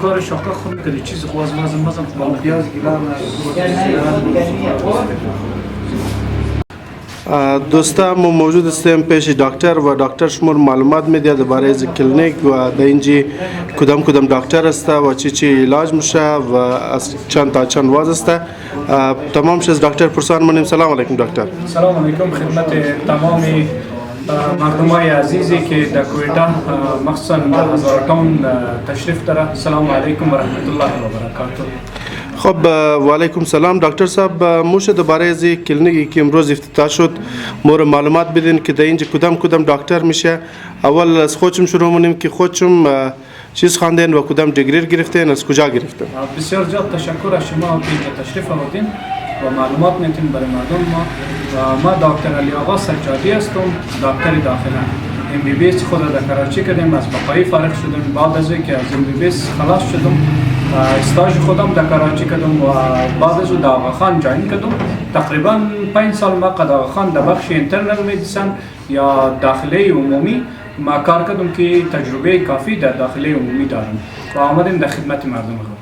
کار شاقه خود کردی چیز خواست مازم پیاز گیلان دوستا ما موجود هستیم پیش دکتر و دکتر شما معلومات میده درباره از کلینیک و در اینجا کدام دکتر است و چی علاج میشه و از چند تا چند واز است. تمام شد دکتر پرسان منیم. سلام علیکم دکتر. سلام علیکم خدمت تمام مردمای عزیزی که در کویتا مخصوصا هزارتون تشریف داره. سلام علیکم و رحمت الله و برکاته. خب و علیکم سلام دکتر صاحب، موشه درباره از کلینیکی که امروز افتتاح شد مور معلومات بدین که در اینجا کدام دکتر میشه. اول از خودشم شروع کنیم که خودشم چیز خواندین و کدام دیگری گرفتین، از کجا گرفتین؟ بسیار زیاد تشکر از شما که تشریف آوردین و معلومات میتین برای مردم ما. ما دکتر علی آقا سجادی هستم، دکتر داخله MBBS خود در کراچی کردیم، از بقایی فارغ شدیم. بعد از اینکه از MBBS خلاص شدم استاژ خودم در کراچی کردم و بعد از در آقاخان جاین کردم. تقریبا 5 سال ما قد آقاخان در بخش اینترنل مدیسن یا داخله عمومی ما کار کردم که تجربه کافی در داخله عمومی دارم و آمدیم در خدمت مردم خود.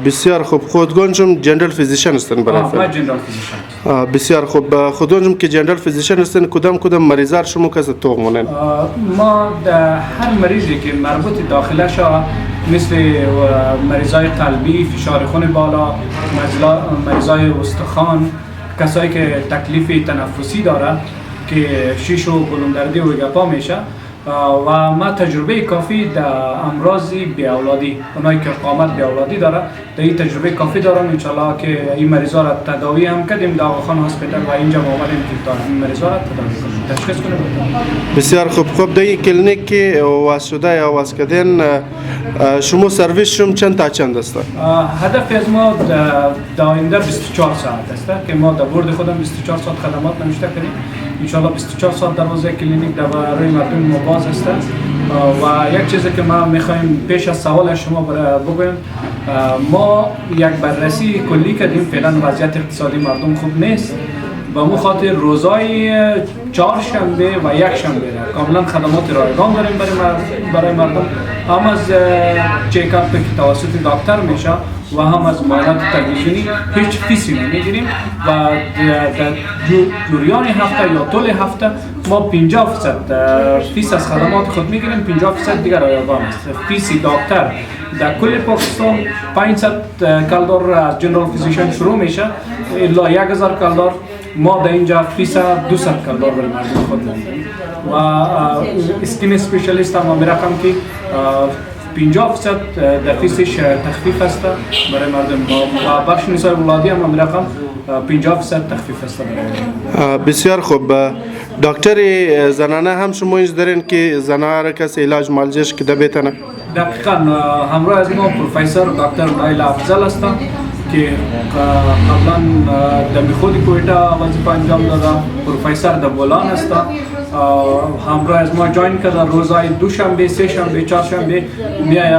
بسیار خوب. خودگونجم جنرال فیزیشن هستن برای ما جنرال فیزیشن. بسیار خوب. خودگونجم که جنرال فیزیشن هستن کدام مریضار شما کس توق مونن؟ ما در هر مریضی که مربوط داخله شا مثل مریضای قلبی، فشار خون بالا، مریضای استخوان، کسایی که تکلیف تنفسی داره که شیش و بلندردی و گپا میشه و ما تجربه کافی در امراض بیاولادی، اونایی که قامت بیاولادی داره در این تجربه کافی دارم. انشالله که این مریضا را تداوی هم کردیم در آقاخان هسپیتال و اینجا آمدیم که این مریضا را تداوی کنیم، تشخیص کنیم. بسیار خوب. در این کلینیک که واس شده یا واس کردین شما سرویس شما چند تا چند است؟ هدف از ما در آینده 24 ساعت است که ما در بورد خودم 24 ساعت خدمات نوشته کنیم. انشالله 24 ساعت دروازه کلینیک در برای مردم ما باز است. و یک چیزی که ما میخوایم پیش از سوال شما بگویم، ما یک بررسی کلی کردیم. فعلا وضعیت اقتصادی مردم خوب نیست، با مو خاطر روزای 4 شنبه و 1 شنبه کاملا خدمات رایگان داریم برای مردم، هم از چیکاپ که توسط دکتر میشه و هم از معاینات تلویزیونی. هیچ فیسی نمیگیریم و در جریان هفته یا طول هفته ما 50% فیس از خدمات خود میگیریم، 50% دیگر رایگان است. فیسی دکتر در کل پاکستان 500 کلدار از جنرال فیزیشن شروع میشه الا 1000 کلدار. ما در اینجا فیس 200 کلدار برای مردم خود میگیریم و اسکین اسپیشالیست هم میرقم که 50% در فیسش تخفیف است برای مردم و بخش نسای ولادی هم میرقم 50% تخفیف است برای مردم. بسیار خوب. دکتر زنانه هم شما اینجا دارین که زنانه را کسی علاج مالجش که بتونه؟ دقیقا همراه از ما پروفسور دکتر نایل افضل هستند که قبلا در خود کویتا وظیفه انجام داده. پروفسور در بولان هستند، همراه از ما جاین کرده. روزهای 2 شنبه، 3 شنبه، 4 شنبه میاید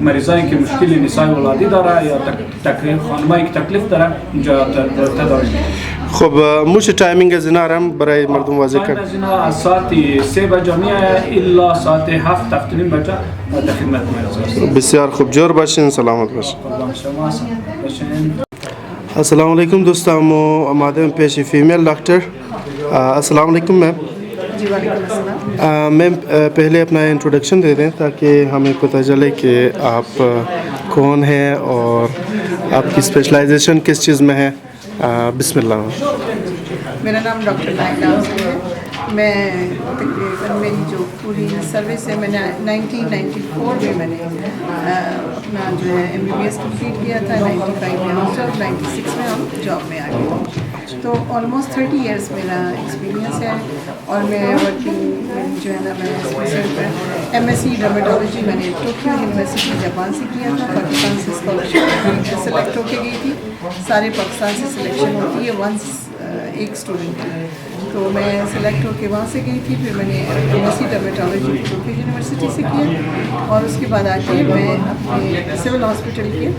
مریضایی که مشکل نسای ولادی داره یا خانمایی که تکلیف داره اینجا تداوی. خب موش تایمینگ از اینا هم برای مردم واضح کنید. از اینا از ساعت 3 بجه میاید الا ساعت 7 تا 7:30 بجه در خدمت مریض است. بسیار خوب. جور باشین، سلامت باشین. السلام علیکم دوستان، ما آمدیم پیش فیمیل डॉक्टर। अस्सलाम वालेकुम मैम। जी वालेकुम अस्सलाम। मैम पहले अपना इंट्रोडक्शन दे दें ताकि हमें पता चले कि आप कौन हैं और आपकी स्पेशलाइजेशन किस चीज़ में है। बिस्मिल्लाह। मेरा नाम डॉक्टर नाइला है। میں تقریباً میری جو پوری سروس ہے میں نے 1994 میں نے اپنا جو ہے MBBS کمپلیٹ کیا تھا. 95 میں آؤٹ اور 96 میں ہم جاب میں آ گئے. تو آلموسٹ 30 ایئرس میرا ایکسپیرینس ہے. اور میں ورکنگ جو ہے نا میں MSc ڈرمیٹولوجی میں نے ٹوکیو یونیورسٹی جاپان سے کیا تھا. پاکستان سے اسکالرشپ سلیکٹ ہو کے گئی تھی. سارے پاکستان سے سلیکشن ہوتی ہے ونس ایک اسٹوڈنٹ کی. تو میں سلیکٹ ہو کے وہاں سے گئی تھی. پھر میں نے MSc ڈرمیٹولوجی ٹوکیو یونیورسٹی سے کیا. اور اس کے بعد آ کے میں اپنے سول ہاسپٹل کے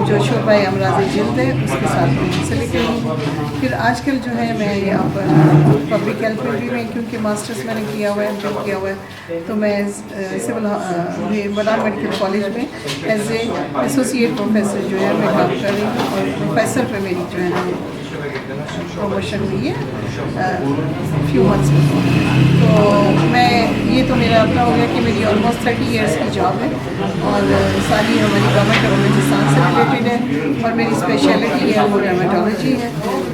جو شعبہ امراض جلد ہے اس کے ساتھ میں منسلک رہی ہوں. پھر آج کل جو ہے میں یہاں پر پبلک ہیلتھ میں بھی میں کیونکہ ماسٹرس میں نے کیا ہوا ہے MPhil کیا ہوا ہے تو میں سول مدار میڈیکل کالج میں ایز اے ایسوسیٹ پروفیسر جو ہے میں کام کر رہی ہوں. اور پروفیسر پہ میری جو ہے نا پروموشن ہوئی ہے فیو منتھس میں. تو میں یہ تو میرا اپنا ہو گیا کہ میری آلموسٹ 30 ایئرس کی جاب ہے. اور ساری ہماری گورنمنٹ آف بلوچستان سے ریلیٹڈ ہے. اور میری اسپیشلٹی ہے وہ ڈرمیٹولوجی ہے.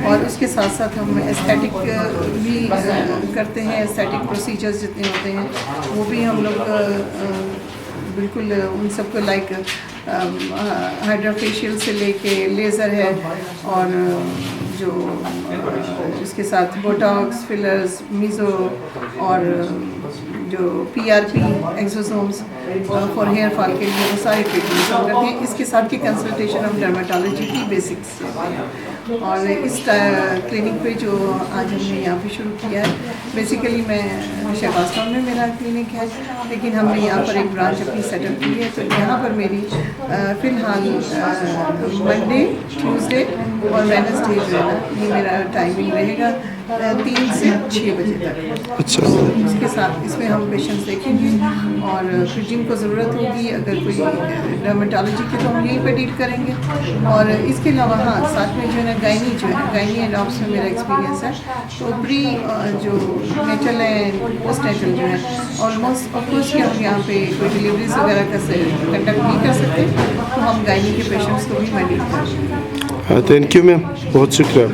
اور اس کے ساتھ ساتھ ہم ایستھیٹک بھی کرتے ہیں. ایستھیٹک پروسیجرز جتنے ہوتے ہیں وہ بھی ہم لوگ بالکل ان سب کو لائک ہائڈرا فیشیل سے لے کے لیزر ہے اور جو اس کے ساتھ بوٹاکس فلرز میزو اور جو PRP ایکزوسومس فار ہیئر فال کے لیے وہ سارے ٹریٹمنٹس ہم کرتے ہیں. اس کے ساتھ کی کنسلٹیشن ہم ڈرمیٹولوجی کی بیسکس دیتے ہیں. اور اس کلینک پہ جو آج ہم نے یہاں پہ شروع کیا ہے بیسیکلی میں شہباز ٹاؤن میں میرا کلینک ہے لیکن ہم نے یہاں پر ایک برانچ اپنی سیٹ اپ کی ہے. تو یہاں پر میری فی الحال منڈے ٹیوزڈے اور وینسڈے جو ہے نا یہ میرا ٹائمنگ رہے گا 3 سے 6 بجے تک. اچھا. اس کے ساتھ اس میں ہم پیشنٹس دیکھیں گے اور پھر جن کو ضرورت ہوگی اگر کوئی ڈرمیٹولوجی کی تو ہم یہیں پہ ڈیل کریں گے. اور اس کے علاوہ ہاں ساتھ میں جو ہے نا گائنی اینڈ آپس میں میرا ایکسپیرینس ہے. تو پری جو نیٹل ہے پوسٹ نیٹل جو ہے آلموسٹ آف کورس کہ ہم یہاں پہ کوئی ڈلیوریز وغیرہ کا کنڈکٹ نہیں کر سکتے تو ہم گائنی کے پیشنٹس کو بھی میں ڈیل کریں گے. تھینک یو میم, بہت شکریہ.